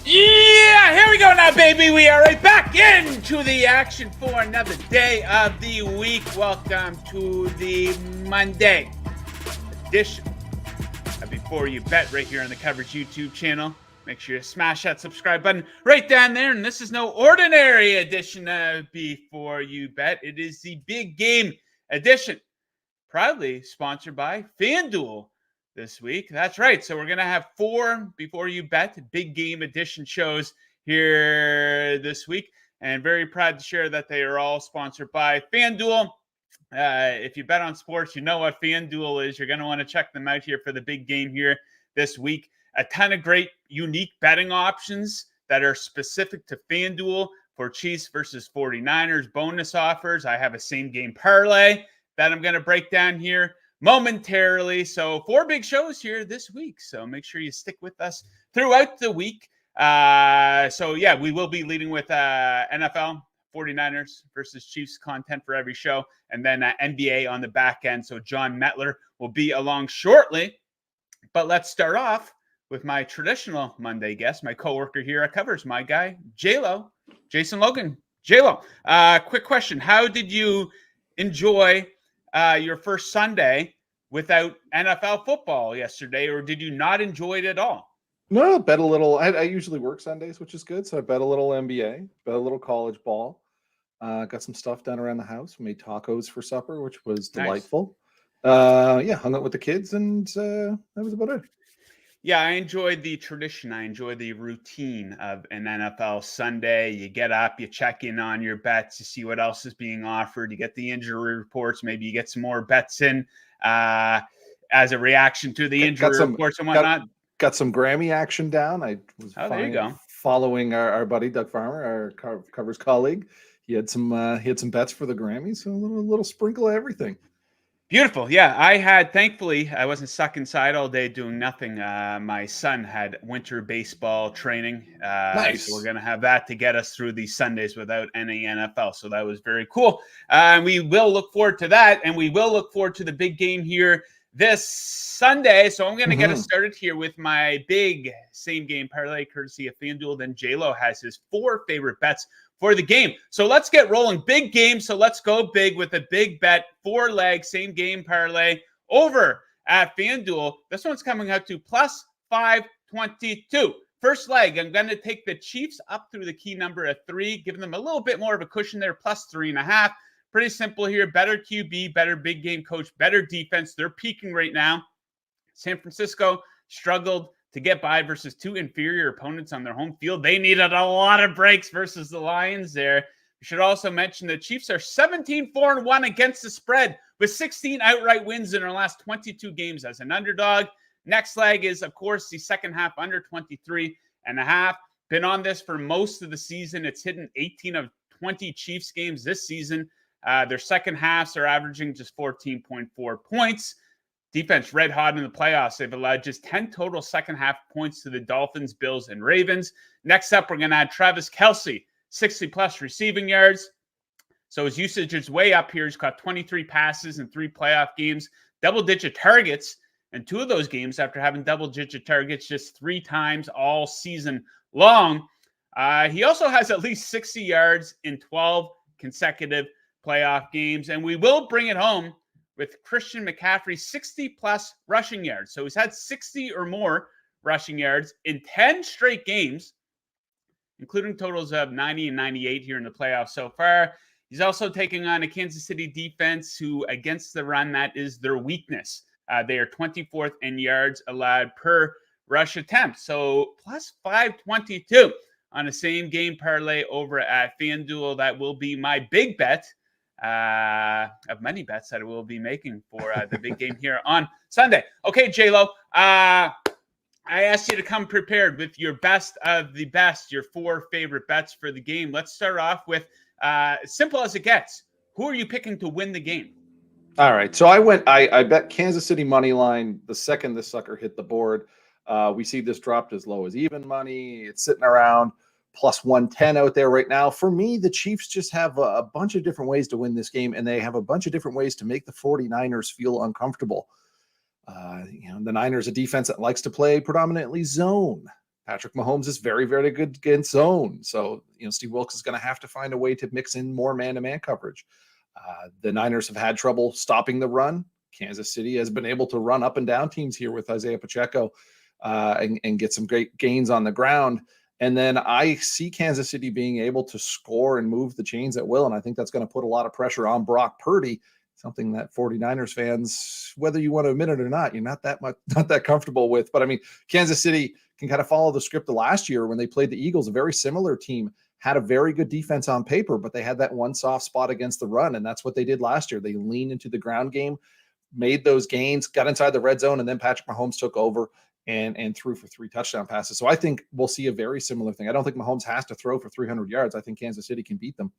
Yeah, here we go now, baby. We are right back into the action for another day of the week. Welcome to the Monday edition of Before You Bet right here on the Coverage YouTube channel. Make sure you smash that subscribe button right down there. And this is no ordinary edition of Before You Bet. It is the Big Game edition, proudly sponsored by FanDuel this week. That's right. So we're going to have 4 Before You Bet Big Game edition shows here this week. And very proud to share that they are all sponsored by FanDuel. If you bet on sports, you know what FanDuel is. You're going to want to check them out here for the big game here this week. A ton of great, unique betting options that are specific to FanDuel for Chiefs versus 49ers. Bonus offers. I have a same game parlay that I'm going to break down here momentarily. So 4 big shows here this week. So make sure you stick with us throughout the week. So yeah, we will be leading with NFL, 49ers versus Chiefs content for every show. And then NBA on the back end. So Jon Metler will be along shortly. But let's start off with my traditional Monday guest, my coworker here at Covers, my guy, J-Lo, Jason Logan. J-Lo, quick question. How did you enjoy your first Sunday without NFL football yesterday, or did you not enjoy it at all? No, bet a little. I usually work Sundays, which is good. So I bet a little NBA, bet a little college ball. Got some stuff done around the house. Made tacos for supper, which was delightful. Nice. Yeah, hung out with the kids, and that was about it. Yeah, I enjoyed the tradition. I enjoyed the routine of an NFL Sunday. You get up, you check in on your bets, you see what else is being offered. You get the injury reports. Maybe you get some more bets in as a reaction to the injury reports and whatnot. Got some Grammy action down. I was there you go. Following our buddy Doug Farmer, our Covers colleague. He had some bets for the Grammys, so a little sprinkle of everything. Beautiful. Yeah, thankfully, I wasn't stuck inside all day doing nothing. My son had winter baseball training. Nice. So we're going to have that to get us through these Sundays without any NFL. So that was very cool. We will look forward to that, and we will look forward to the big game here this Sunday. So I'm going to get us started here with my big same game parlay courtesy of FanDuel. Then J-Lo has his 4 favorite bets for the game. So let's get rolling. Big game. So let's go big with a big bet, 4-leg, same game parlay over at FanDuel. This one's coming out to plus 522. First leg, I'm going to take the Chiefs up through the key number of 3, giving them a little bit more of a cushion there, plus 3.5. Pretty simple here. Better QB, better big game coach, better defense. They're peaking right now. San Francisco struggled to get by versus 2 inferior opponents on their home field. They needed a lot of breaks versus the Lions there. We should also mention the Chiefs are 17-4-1 against the spread with 16 outright wins in their last 22 games as an underdog. Next leg is, of course, the second half under 23.5. Been on this for most of the season. It's hidden 18 of 20 Chiefs games this season. Their second halves are averaging just 14.4 points. Defense red hot in the playoffs. They've allowed just 10 total second half points to the Dolphins, Bills, and Ravens. Next up, we're going to add Travis Kelce, 60-plus receiving yards. So his usage is way up here. He's caught 23 passes in 3 playoff games, double-digit targets in 2 of those games after having double-digit targets just 3 times all season long. He also has at least 60 yards in 12 consecutive playoff games, and we will bring it home with Christian McCaffrey, 60-plus rushing yards. So he's had 60 or more rushing yards in 10 straight games, including totals of 90 and 98 here in the playoffs so far. He's also taking on a Kansas City defense who, against the run, that is their weakness. They are 24th in yards allowed per rush attempt. So plus 522 on a same game parlay over at FanDuel. That will be my big bet of many bets that I will be making for the big game here on Sunday. Okay, J-Lo, I asked you to come prepared with your best of the best, your 4 favorite bets for the game. Let's start off with simple as it gets. Who are you picking to win the game? All right, so I bet Kansas City money line the second this sucker hit the board. We see this dropped as low as even money. It's sitting around plus 110 out there right now. For me, the Chiefs just have a bunch of different ways to win this game, and they have a bunch of different ways to make the 49ers feel uncomfortable. The Niners, a defense that likes to play predominantly zone. Patrick Mahomes is very, very good against zone. So, Steve Wilkes is going to have to find a way to mix in more man-to-man coverage. The Niners have had trouble stopping the run. Kansas City has been able to run up and down teams here with Isaiah Pacheco and get some great gains on the ground. And then I see Kansas City being able to score and move the chains at will. And I think that's going to put a lot of pressure on Brock Purdy, something that 49ers fans, whether you want to admit it or not, you're not that comfortable with. But I mean, Kansas City can kind of follow the script of last year when they played the Eagles, a very similar team, had a very good defense on paper, but they had that one soft spot against the run. And that's what they did last year. They leaned into the ground game, made those gains, got inside the red zone, and then Patrick Mahomes took over and threw for 3 touchdown passes. So I think we'll see a very similar thing. I don't think Mahomes has to throw for 300 yards. I think Kansas City can beat them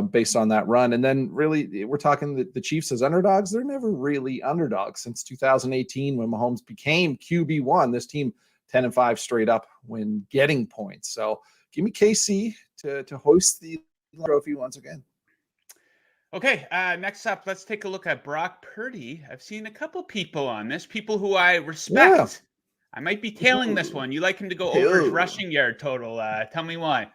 based on that run. And then really, we're talking the Chiefs as underdogs. They're never really underdogs since 2018 when Mahomes became QB1. This team 10-5 straight up when getting points. So give me KC to hoist the trophy once again. Okay, next up, let's take a look at Brock Purdy. I've seen a couple people on this, people who I respect. Yeah. I might be tailing this one. You like him to go over his rushing yard total. Tell me why.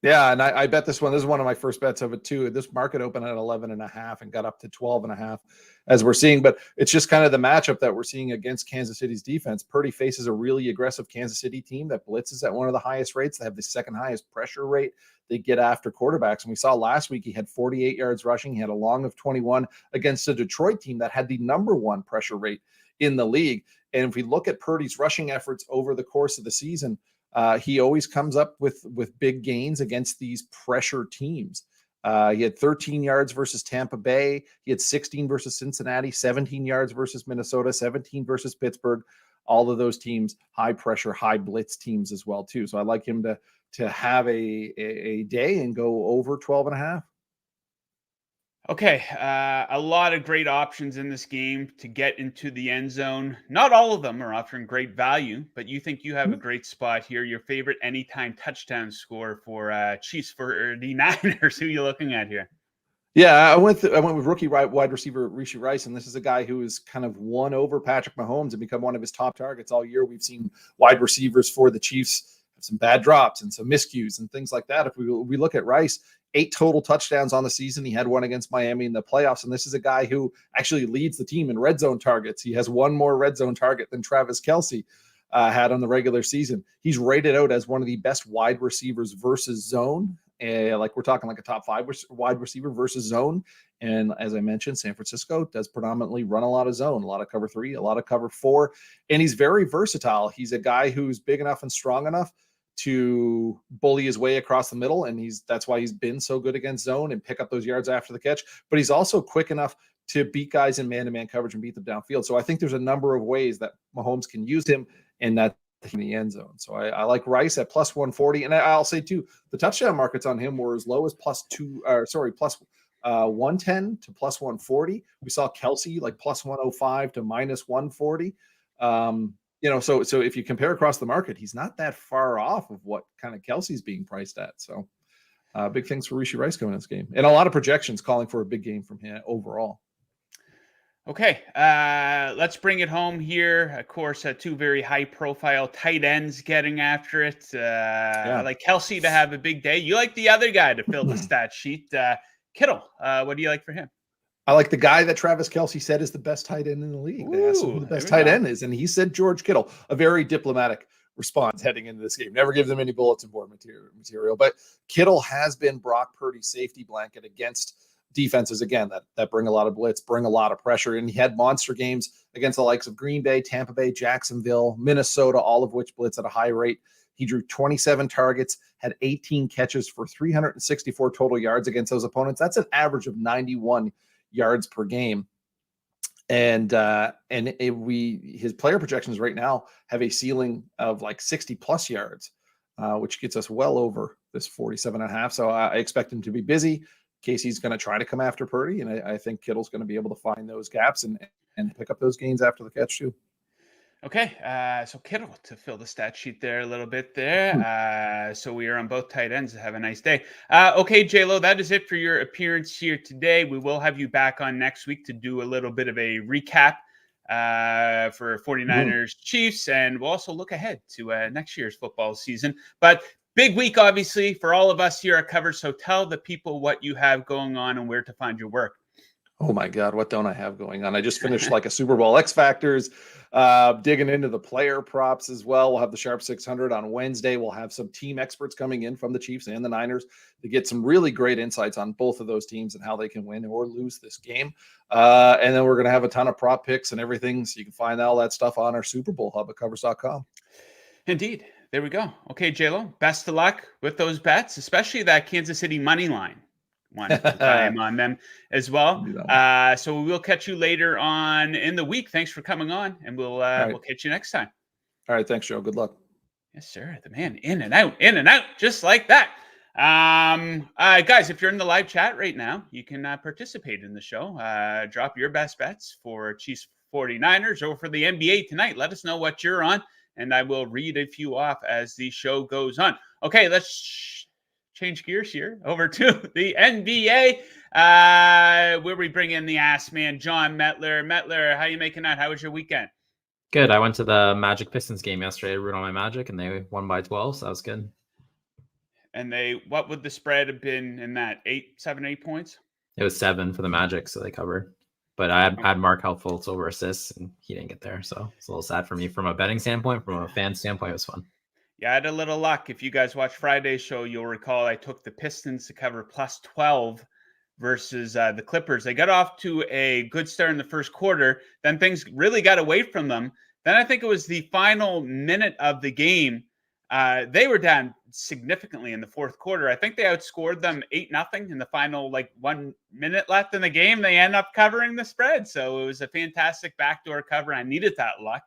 Yeah, and I bet this one. This is one of my first bets of it too. This market opened at 11.5 and got up to 12.5 as we're seeing. But it's just kind of the matchup that we're seeing against Kansas City's defense. Purdy faces a really aggressive Kansas City team that blitzes at one of the highest rates. They have the second highest pressure rate. They get after quarterbacks. And we saw last week he had 48 yards rushing. He had a long of 21 against a Detroit team that had the number 1 pressure rate in the league. And if we look at Purdy's rushing efforts over the course of the season, he always comes up with big gains against these pressure teams. He had 13 yards versus Tampa Bay. He had 16 versus Cincinnati, 17 yards versus Minnesota, 17 versus Pittsburgh. All of those teams, high pressure, high blitz teams as well too. So I like him to have a day and go over 12.5. Okay, a lot of great options in this game to get into the end zone. Not all of them are offering great value, but you think you have a great spot here. Your favorite anytime touchdown score for Chiefs 49ers. Who are you looking at here? Yeah, I went with rookie wide receiver Rashee Rice, and this is a guy who has kind of won over Patrick Mahomes and become one of his top targets all year. We've seen wide receivers for the Chiefs have some bad drops and some miscues and things like that. If we look at Rice, 8 total touchdowns on the season. He had one against Miami in the playoffs, and this is a guy who actually leads the team in red zone targets. He has one more red zone target than Travis Kelce had on the regular season. He's rated out as one of the best wide receivers versus zone. Like we're talking like a top 5 wide receiver versus zone. And as I mentioned, San Francisco does predominantly run a lot of zone, a lot of cover 3, a lot of cover 4, and he's very versatile. He's a guy who's big enough and strong enough to bully his way across the middle, and that's why he's been so good against zone and pick up those yards after the catch. But he's also quick enough to beat guys in man-to-man coverage and beat them downfield. So I think there's a number of ways that Mahomes can use him, and that's in the end zone. So I like Rice at plus 140, and I'll say too, the touchdown markets on him were as low as plus 110 to plus 140. We saw Kelce like plus 105 to minus 140. So if you compare across the market, he's not that far off of what kind of Kelce's being priced at. So big things for Rashee Rice coming in this game, and a lot of projections calling for a big game from him overall. Okay, let's bring it home here. Of course, 2 very high-profile tight ends getting after it. I like Kelce to have a big day. You like the other guy to fill the stat sheet, Kittle. What do you like for him? I like the guy that Travis Kelce said is the best tight end in the league. They asked him who the best tight end is, and he said George Kittle. A very diplomatic response heading into this game. Never give them any bulletin board material. But Kittle has been Brock Purdy's safety blanket against defenses, again, that bring a lot of blitz, bring a lot of pressure. And he had monster games against the likes of Green Bay, Tampa Bay, Jacksonville, Minnesota, all of which blitz at a high rate. He drew 27 targets, had 18 catches for 364 total yards against those opponents. That's an average of 91 yards per game. And his player projections right now have a ceiling of like 60 plus yards, which gets us well over this 47.5. So I expect him to be busy. Casey's going to try to come after Purdy, and I think Kittle's going to be able to find those gaps and pick up those gains after the catch too. Okay, so Kittle to fill the stat sheet there a little bit there. So we are on both tight ends. Have a nice day. Okay, J-Lo, that is it for your appearance here today. We will have you back on next week to do a little bit of a recap for 49ers Chiefs, and we'll also look ahead to next year's football season. But big week, obviously, for all of us here at Covers. So tell the people what you have going on and where to find your work. Oh my God, what don't I have going on? I just finished like a Super Bowl X Factors, digging into the player props as well. We'll have the Sharp 600 on Wednesday. We'll have some team experts coming in from the Chiefs and the Niners to get some really great insights on both of those teams and how they can win or lose this game. And then we're going to have a ton of prop picks and everything. So you can find all that stuff on our Super Bowl hub at covers.com. Indeed. There we go. Okay, JLo, best of luck with those bets, especially that Kansas City money line. One time on them as well. So we will catch you later on in the week. Thanks for coming on, and we'll catch you next time. All right, thanks, Joe. Good luck. Yes, sir. The man in and out, just like that. Guys, if you're in the live chat right now, you can participate in the show. Drop your best bets for Chiefs 49ers or for the NBA tonight. Let us know what you're on, and I will read a few off as the show goes on. Okay, let's change gears here over to the NBA, where we bring in the ass man, Jon Metler. Metler, how you making out? How was your weekend? Good. I went to the Magic Pistons game yesterday. I root on my Magic, and they won by 12, so that was good. And what would the spread have been in that? 7, 8 points? It was 7 for the Magic, so they covered. But I had Mark Fultz over assists, and he didn't get there, so it's a little sad for me from a betting standpoint. From a fan standpoint, it was fun. Yeah, I had a little luck. If you guys watched Friday's show, you'll recall I took the Pistons to cover plus 12 versus the Clippers. They got off to a good start in the first quarter. Then things really got away from them. Then I think it was the final minute of the game. They were down significantly in the fourth quarter. I think they outscored them 8-0 in the final 1 minute left in the game. They end up covering the spread. So it was a fantastic backdoor cover. I needed that luck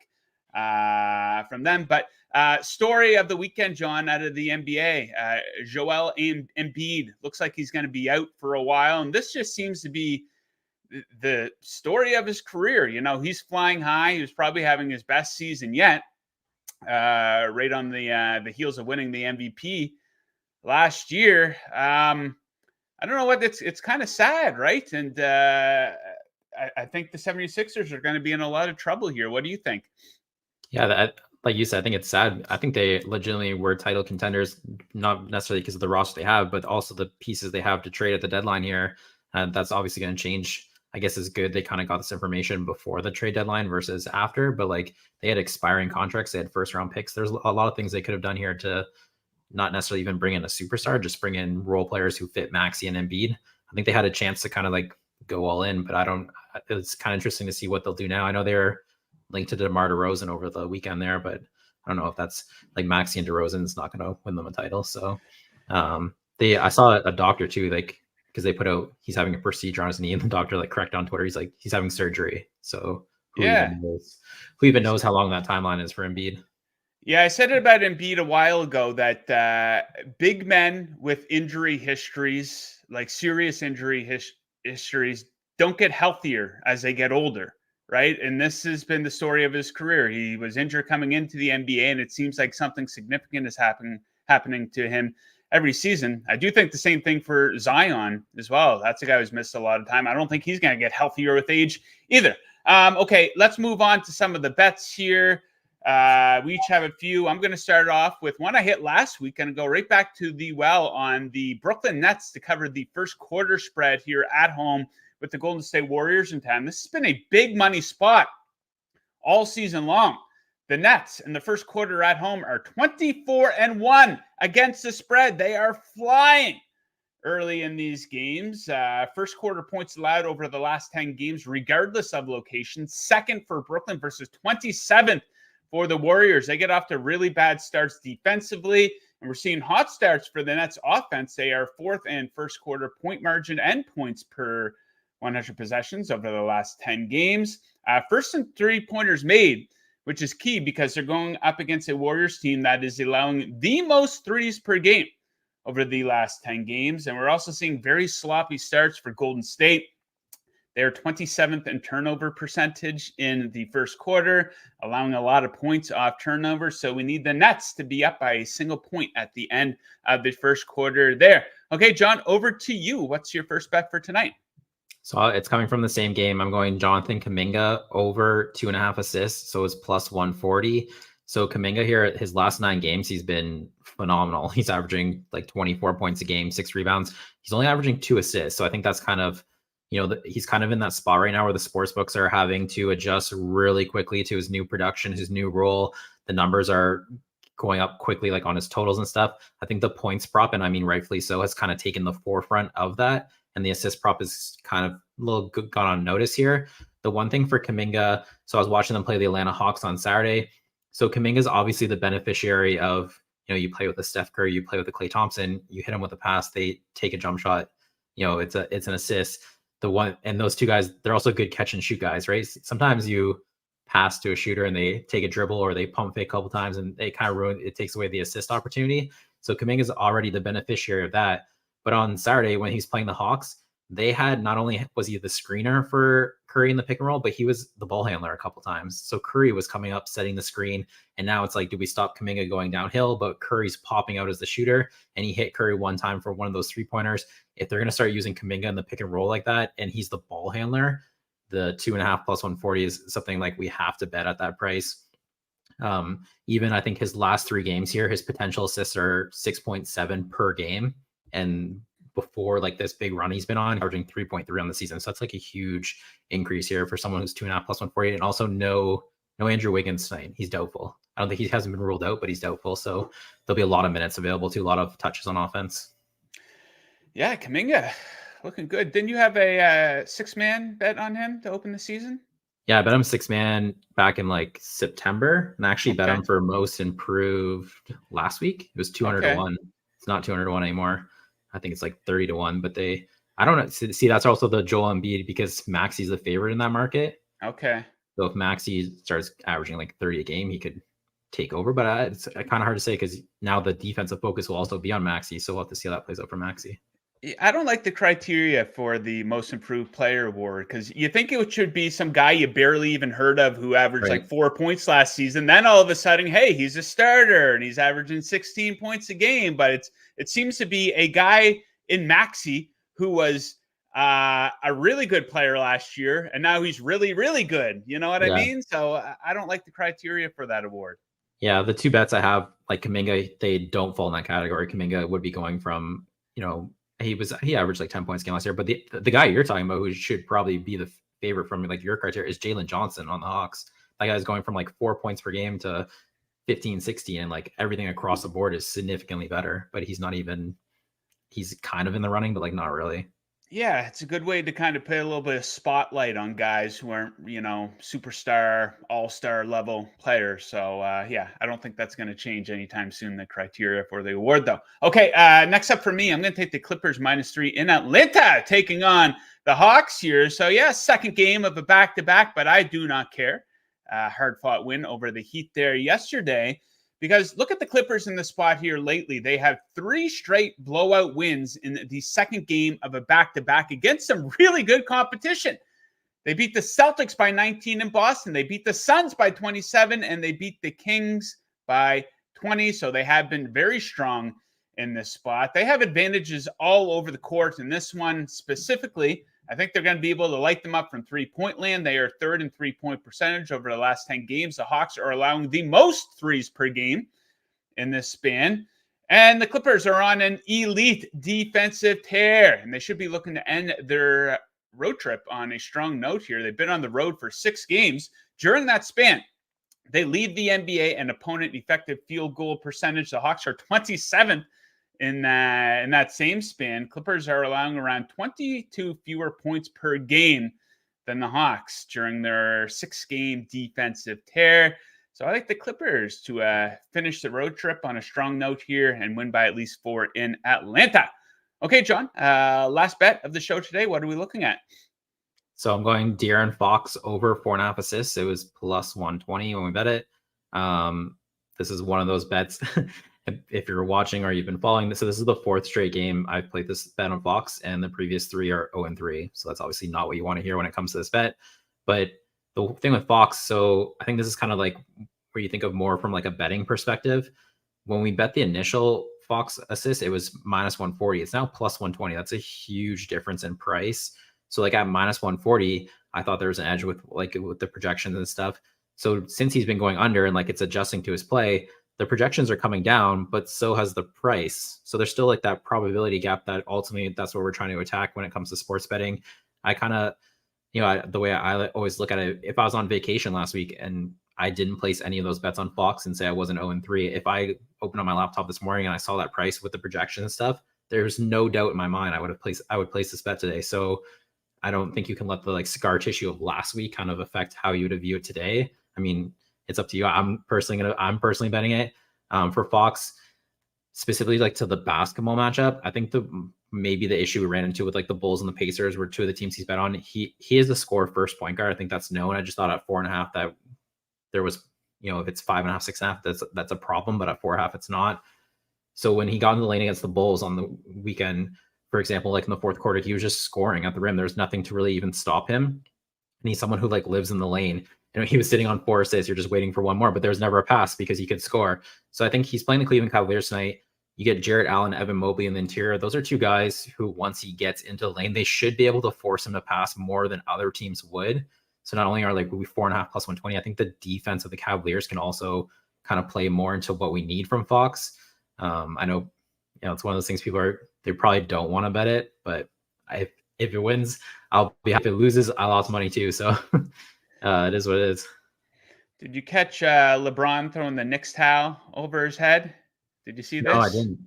from them. But story of the weekend, John, out of the NBA, Joel Embiid looks like he's going to be out for a while. And this just seems to be the story of his career. You know, he's flying high. He was probably having his best season yet, right on the heels of winning the MVP last year. I don't know what it's kind of sad, right? And I think the 76ers are going to be in a lot of trouble here. What do you think? Yeah, like you said, I think it's sad. I think they legitimately were title contenders, not necessarily because of the roster they have, but also the pieces they have to trade at the deadline here. And that's obviously going to change. I guess it's good they kind of got this information before the trade deadline versus after, but they had expiring contracts. They had first round picks. There's a lot of things they could have done here to not necessarily even bring in a superstar, just bring in role players who fit Maxey and Embiid. I think they had a chance to kind of go all in, but it's kind of interesting to see what they'll do now. I know they're linked to DeMar DeRozan over the weekend there, but I don't know if that's Maxey and DeRozan is not going to win them a title. So I saw a doctor too, because they put out he's having a procedure on his knee, and the doctor corrected on Twitter, he's having surgery. So who even knows how long that timeline is for Embiid? Yeah, I said it about Embiid a while ago that big men with injury histories, serious injury histories, don't get healthier as they get older, right? And this has been the story of his career. He was injured coming into the NBA, and it seems like something significant is happening to him every season. I do think the same thing for Zion as well. That's a guy who's missed a lot of time. I don't think he's going to get healthier with age either. Okay, let's move on to some of the bets here. We each have a few. I'm going to start off with one I hit last week and go right back to the well on the Brooklyn Nets to cover the first quarter spread here at home with the Golden State Warriors in town. This has been a big money spot all season long. The Nets in the first quarter at home are 24-1 against the spread. They are flying early in these games. First quarter points allowed over the last 10 games, regardless of location. Second for Brooklyn versus 27th for the Warriors. They get off to really bad starts defensively, and we're seeing hot starts for the Nets offense. They are fourth in first quarter point margin and points per 100 possessions over the last 10 games. First and three-pointers made, which is key because they're going up against a Warriors team that is allowing the most threes per game over the last 10 games. And we're also seeing very sloppy starts for Golden State. They're 27th in turnover percentage in the first quarter, allowing a lot of points off turnover. So we need the Nets to be up by a single point at the end of the first quarter there. Okay, John, over to you. What's your first bet for tonight? So it's coming from the same game. I'm going Jonathan Kuminga over 2.5 assists. So it's plus 140. So Kuminga here, his last 9 games, he's been phenomenal. He's averaging like 24 points a game, 6 rebounds. He's only averaging 2 assists. So I think that's kind of, he's kind of in that spot right now where the sports books are having to adjust really quickly to his new production, his new role. The numbers are going up quickly, like on his totals and stuff. I think the points prop, and I mean rightfully so, has kind of taken the forefront of that. And the assist prop is kind of a little gone on notice here. The one thing for Kuminga, so I was watching them play the Atlanta Hawks on Saturday. So Kuminga is obviously the beneficiary of, you play with a Steph Curry, you play with a Klay Thompson, you hit him with a pass, they take a jump shot, it's an assist. And those two guys, they're also good catch and shoot guys, right? Sometimes you pass to a shooter and they take a dribble or they pump fake a couple times and they kind of it takes away the assist opportunity. So Kuminga is already the beneficiary of that. But on Saturday, when he's playing the Hawks, they had, not only was he the screener for Curry in the pick and roll, but he was the ball handler a couple times. So Curry was coming up, setting the screen. And now it's like, do we stop Kuminga going downhill? But Curry's popping out as the shooter. And he hit Curry one time for one of those 3-pointers. If they're going to start using Kuminga in the pick and roll like that, and he's the ball handler, the 2.5 plus 140 is something like we have to bet at that price. Even I think his last 3 games here, his potential assists are 6.7 per game. And before like this big run he's been on, averaging 3.3 on the season. So that's like a huge increase here for someone who's 2.5 plus 148. And also no Andrew Wiggins tonight. He's doubtful. I don't think he hasn't been ruled out, but he's doubtful. So there'll be a lot of minutes available to, a lot of touches on offense. Yeah, Kuminga looking good. Didn't you have a 6-man bet on him to open the season? Yeah, I bet him 6-man back in like September, and I actually bet him for most improved last week. It was 200 to 1. It's not 200 to 1 anymore. I think it's like 30 to 1, but I don't know. See, that's also the Joel Embiid, because Maxi's the favorite in that market. Okay. So if Maxi starts averaging like 30 a game, he could take over, but it's kind of hard to say because now the defensive focus will also be on Maxi. So we'll have to see how that plays out for Maxi. I don't like the criteria for the most improved player award, because you think it should be some guy you barely even heard of who averaged like 4 points last season. Then all of a sudden, hey, he's a starter and he's averaging 16 points a game. But it seems to be a guy in Maxi who was a really good player last year, and now he's really, really good. You know what I mean? So I don't like the criteria for that award. Yeah, the 2 bets I have, like Kuminga, they don't fall in that category. Kuminga would be going from, he averaged like 10 points a game last year, but the guy you're talking about who should probably be the favorite from like your criteria is Jalen Johnson on the Hawks. That guy's going from like 4 points per game to 15, 16, and like everything across the board is significantly better, but he's kind of in the running, but like not really. Yeah, it's a good way to kind of put a little bit of spotlight on guys who aren't, superstar, all-star level players. So, I don't think that's going to change anytime soon, the criteria for the award, though. Okay, next up for me, I'm going to take the Clippers -3 in Atlanta, taking on the Hawks here. So, second game of a back-to-back, but I do not care. Hard-fought win over the Heat there yesterday. Because look at the Clippers in the spot here lately. They have 3 straight blowout wins in the second game of a back-to-back against some really good competition. They beat the Celtics by 19 in Boston. They beat the Suns by 27, and they beat the Kings by 20. So they have been very strong in this spot. They have advantages all over the court. In this one specifically, I think they're going to be able to light them up from 3-point land. They are 3rd in 3-point percentage over the last 10 games. The Hawks are allowing the most threes per game in this span. And the Clippers are on an elite defensive tear, and they should be looking to end their road trip on a strong note here. They've been on the road for 6 games. During that span, they lead the NBA in opponent effective field goal percentage. The Hawks are 27th. In that same span. Clippers are allowing around 22 fewer points per game than the Hawks during their 6-game defensive tear. So I like the Clippers to finish the road trip on a strong note here and win by at least 4 in Atlanta. Okay, John, last bet of the show today. What are we looking at? So I'm going De'Aaron Fox over 4.5 assists. It was plus 120 when we bet it. This is one of those bets. If you're watching or you've been following this, so this is the 4th straight game I've played this bet on Fox, and the previous 3 are 0-3. So that's obviously not what you want to hear when it comes to this bet. But the thing with Fox, so I think this is kind of like where you think of more from like a betting perspective. When we bet the initial Fox assist, it was -140. It's now plus 120. That's a huge difference in price. So like at minus 140, I thought there was an edge with the projections and stuff. So since he's been going under and like it's adjusting to his play, the projections are coming down, but so has the price. So there's still like that probability gap that ultimately that's what we're trying to attack when it comes to sports betting. I kind of, the way I always look at it, if I was on vacation last week and I didn't place any of those bets on Fox and say I wasn't 0-3, if I opened on my laptop this morning and I saw that price with the projection and stuff, there's no doubt in my mind I would place this bet today. So I don't think you can let the like scar tissue of last week kind of affect how you would view it today. I mean, it's up to you. I'm personally betting it for Fox, specifically like to the basketball matchup. I think maybe the issue we ran into with like the Bulls and the Pacers were two of the teams he's bet on. He is a score first point guard. I think that's known. I just thought at 4.5 that there was, if it's 5.5, 6.5, that's a problem, but at 4.5, it's not. So when he got in the lane against the Bulls on the weekend, for example, like in the fourth quarter, he was just scoring at the rim. There's nothing to really even stop him. And he's someone who like lives in the lane. He was sitting on 4 assists. You're just waiting for one more, but there was never a pass because he could score. So I think he's playing the Cleveland Cavaliers tonight. You get Jarrett Allen, Evan Mobley in the interior. Those are two guys who, once he gets into the lane, they should be able to force him to pass more than other teams would. So not only are like we 4.5 plus 120, I think the defense of the Cavaliers can also kind of play more into what we need from Fox. I know, it's one of those things they probably don't want to bet it, but if it wins, I'll be happy. If it loses, I lost money too. So it is what it is. Did you catch LeBron throwing the Knicks towel over his head? Did you see this? No, I didn't.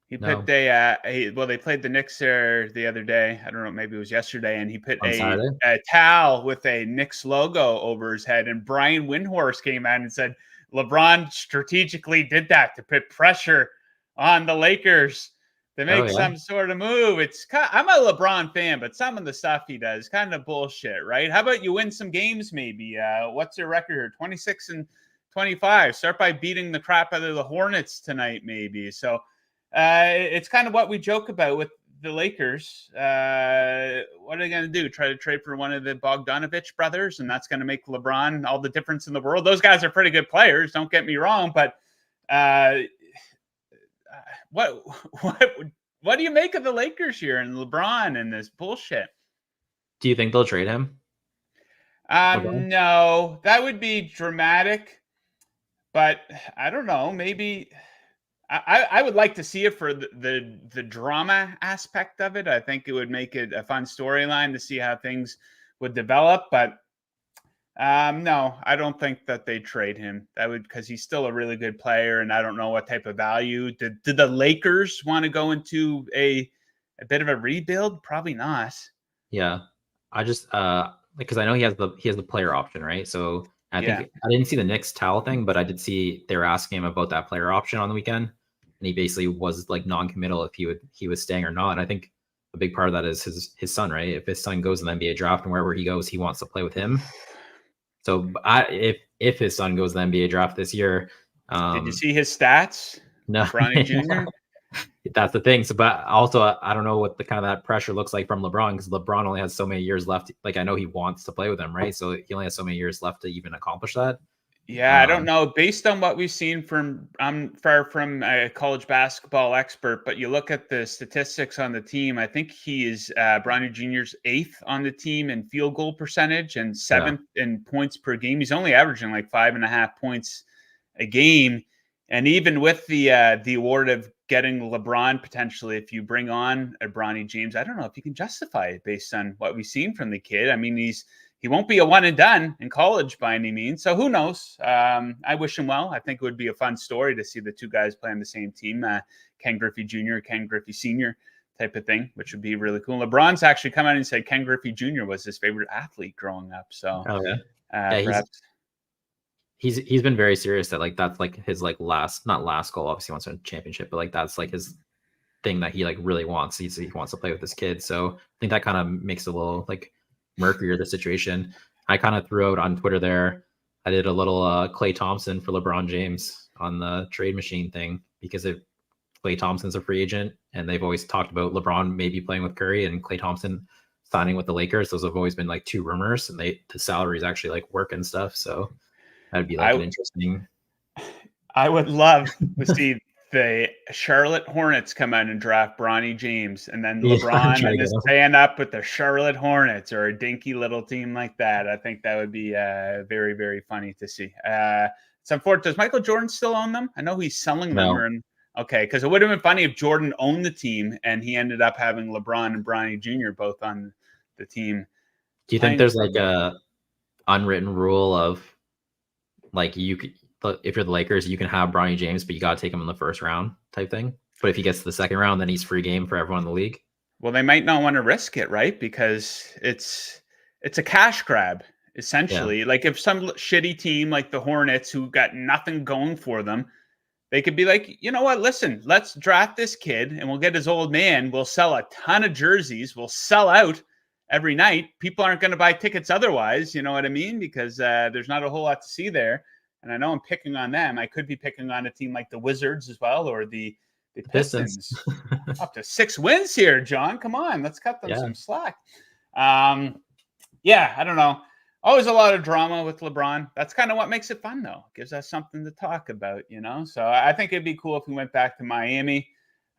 He put they played the Knicks there the other day. I don't know, maybe it was yesterday, and he put a towel with a Knicks logo over his head. And Brian Windhorst came out and said LeBron strategically did that to put pressure on the Lakers to make some sort of move. I'm a LeBron fan, but some of the stuff he does kind of bullshit, right? How about you win some games maybe? What's your record here? 26-25. Start by beating the crap out of the Hornets tonight maybe. So it's kind of what we joke about with the Lakers. What are they going to do? Try to trade for one of the Bogdanovich brothers, and that's going to make LeBron all the difference in the world. Those guys are pretty good players, don't get me wrong, but what do you make of the Lakers here and LeBron and this bullshit? Do you think they'll trade him? No, that would be dramatic, but I don't know. Maybe I would like to see it for the drama aspect of it. I think it would make it a fun storyline to see how things would develop, but no, I don't think that they trade him. That would, because he's still a really good player, and I don't know what type of value. Did the Lakers want to go into a bit of a rebuild? Probably not. Yeah, I just because I know he has the player option, right? So I think I didn't see the Knicks towel thing, but I did see they were asking him about that player option on the weekend, and he basically was like non-committal if he was staying or not. And I think a big part of that is his son, right? If his son goes in the NBA draft and wherever he goes, he wants to play with him. So if his son goes to the NBA draft this year, did you see his stats? No, Bronny Jr. That's the thing. So, but also I don't know what the kind of that pressure looks like from LeBron, because LeBron only has so many years left. Like, I know he wants to play with him, right? So he only has so many years left to even accomplish that. Yeah, I don't know. Based on what we've seen I'm far from a college basketball expert, but you look at the statistics on the team, I think he is Bronny Jr.'s 8th on the team in field goal percentage and 7th in points per game. He's only averaging like 5.5 points a game. And even with the award of getting LeBron potentially, if you bring on a Bronny James, I don't know if you can justify it based on what we've seen from the kid. I mean, he won't be a one and done in college by any means. So who knows? I wish him well. I think it would be a fun story to see the two guys play on the same team, Ken Griffey Jr., Ken Griffey Sr. type of thing, which would be really cool. LeBron's actually come out and said Ken Griffey Jr. was his favorite athlete growing up. So perhaps he's been very serious that like that's like his like not last goal. Obviously he wants a championship, but like that's like his thing that he like really wants. He wants to play with his kids. So I think that kind of makes it a little like murkier the situation. I kind of threw out on Twitter there. I did a little Klay Thompson for LeBron James on the trade machine thing, because if Klay Thompson's a free agent and they've always talked about LeBron maybe playing with Curry and Klay Thompson signing with the Lakers, those have always been like two rumors, and the salaries actually like work and stuff. So that'd be like an interesting. I would love to see the Charlotte Hornets come out and draft Bronny James, and then Yeah, I'm LeBron trying and to is get him. staying up with the Charlotte Hornets or a dinky little team like that. I think that would be very, very funny to see. It's unfortunate. Does Michael Jordan still own them? I know he's selling them. No. Okay, because it would have been funny if Jordan owned the team and he ended up having LeBron and Bronny Jr. both on the team. Do you think there's like a unwritten rule of like you could, if you're the Lakers, you can have Bronny James, but you got to take him in the first round type thing? But if he gets to the second round, then he's free game for everyone in the league. Well, they might not want to risk it, right? Because it's a cash grab, essentially. Yeah. Like if some shitty team like the Hornets who got nothing going for them, they could be like, you know what, listen, let's draft this kid and we'll get his old man. We'll sell a ton of jerseys. We'll sell out every night. People aren't going to buy tickets otherwise, you know what I mean? Because there's not a whole lot to see there. And I know I'm picking on them. I could be picking on a team like the Wizards as well, or the Pistons. Up to 6 wins here, John. Come on, let's cut them some slack. Yeah, I don't know. Always a lot of drama with LeBron. That's kind of what makes it fun, though. It gives us something to talk about, you know? So I think it'd be cool if we went back to Miami.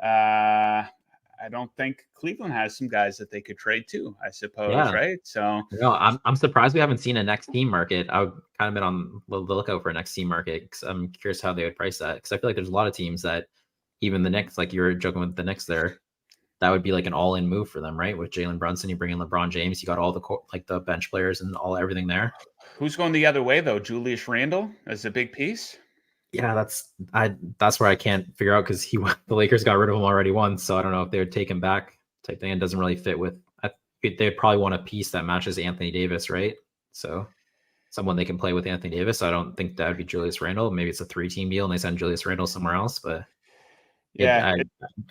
I don't think Cleveland has some guys that they could trade to, I suppose, right? So no, I'm surprised we haven't seen a next team market. I would kind of been on the lookout for a next team market because I'm curious how they would price that. Because I feel like there's a lot of teams that even the Knicks, like you were joking with the Knicks there, that would be like an all-in move for them, right? With Jalen Brunson, you bring in LeBron James, you got all the bench players and everything there. Who's going the other way though? Julius Randle as a big piece. Yeah, that's where I can't figure out because the Lakers got rid of him already once, so I don't know if they would take him back type thing. It doesn't really fit with. They'd probably want a piece that matches Anthony Davis, right? So someone they can play with Anthony Davis. So I don't think that would be Julius Randle. Maybe it's a 3-team deal and they send Julius Randle somewhere else, but. Yeah,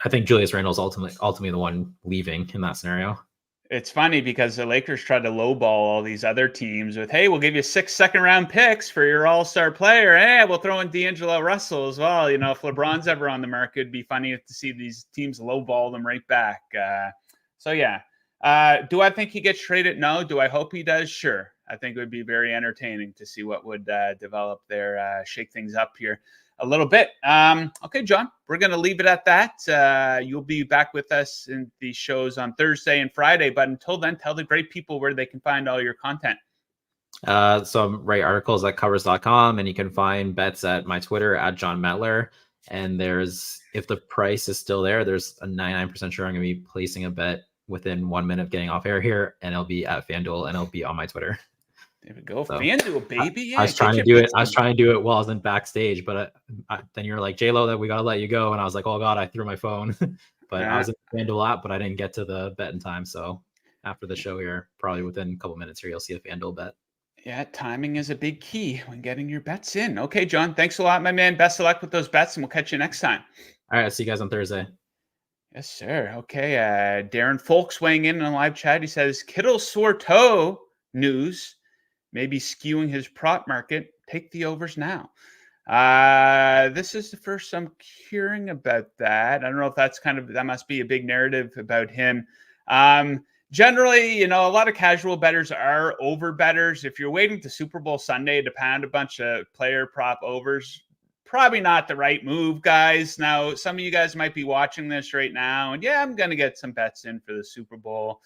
I think Julius Randle's ultimately the one leaving in that scenario. It's funny because the Lakers tried to lowball all these other teams with, hey, we'll give you 6 second-round picks for your all-star player. Hey, we'll throw in D'Angelo Russell as well. You know, if LeBron's ever on the market, it'd be funny to see these teams lowball them right back. So, yeah. Do I think he gets traded? No. Do I hope he does? Sure. I think it would be very entertaining to see what would develop there, shake things up here a little bit. Okay, John, we're going to leave it at that. You'll be back with us in these shows on Thursday and Friday. But until then, tell the great people where they can find all your content. So I write articles at covers.com, and you can find bets at my Twitter at Jon Metler. And if the price is still there, there's a 99% sure I'm going to be placing a bet within 1 minute of getting off air here, and it'll be at FanDuel, and it'll be on my Twitter. There we go. So, FanDuel, baby. Yeah, I was trying to do it. I was trying to do it while I was in backstage, but then you're like, J-Lo, that we got to let you go. And I was like, oh God, I threw my phone, but I was in the FanDuel app, but I didn't get to the bet in time. So after the show here, probably within a couple minutes here, you'll see a FanDuel bet. Yeah. Timing is a big key when getting your bets in. Okay, John, thanks a lot, my man. Best of luck with those bets, and we'll catch you next time. All right. I'll see you guys on Thursday. Yes, sir. Okay. Darren Folks weighing in on live chat. He says, Kittle sore toe news. Maybe skewing his prop market. Take the overs now. This is the first I'm hearing about that. I don't know if that must be a big narrative about him. Generally, you know, a lot of casual bettors are over bettors. If you're waiting to Super Bowl Sunday to pound a bunch of player prop overs, probably not the right move, guys. Now, some of you guys might be watching this right now, and yeah, I'm going to get some bets in for the Super Bowl.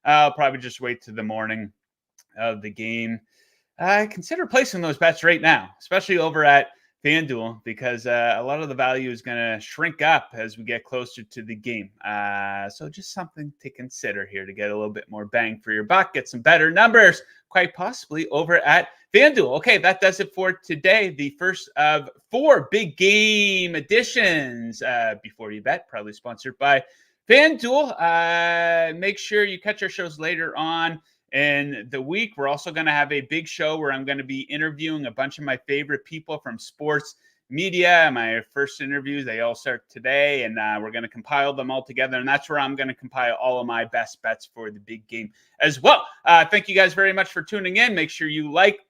I'll probably just wait to the morning of the game. I consider placing those bets right now, especially over at FanDuel, because a lot of the value is going to shrink up as we get closer to the game. So just something to consider here to get a little bit more bang for your buck, get some better numbers, quite possibly over at FanDuel. Okay, that does it for today. The first of 4 big game editions. Before you bet, probably sponsored by FanDuel. Make sure you catch our shows later on in the week. We're also going to have a big show where I'm going to be interviewing a bunch of my favorite people from sports media. My first interviews, they all start today, and we're going to compile them all together. And that's where I'm going to compile all of my best bets for the big game as well. Thank you guys very much for tuning in. Make sure you like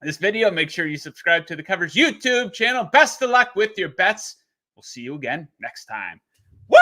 this video. Make sure you subscribe to the Covers YouTube channel. Best of luck with your bets. We'll see you again next time. Woo!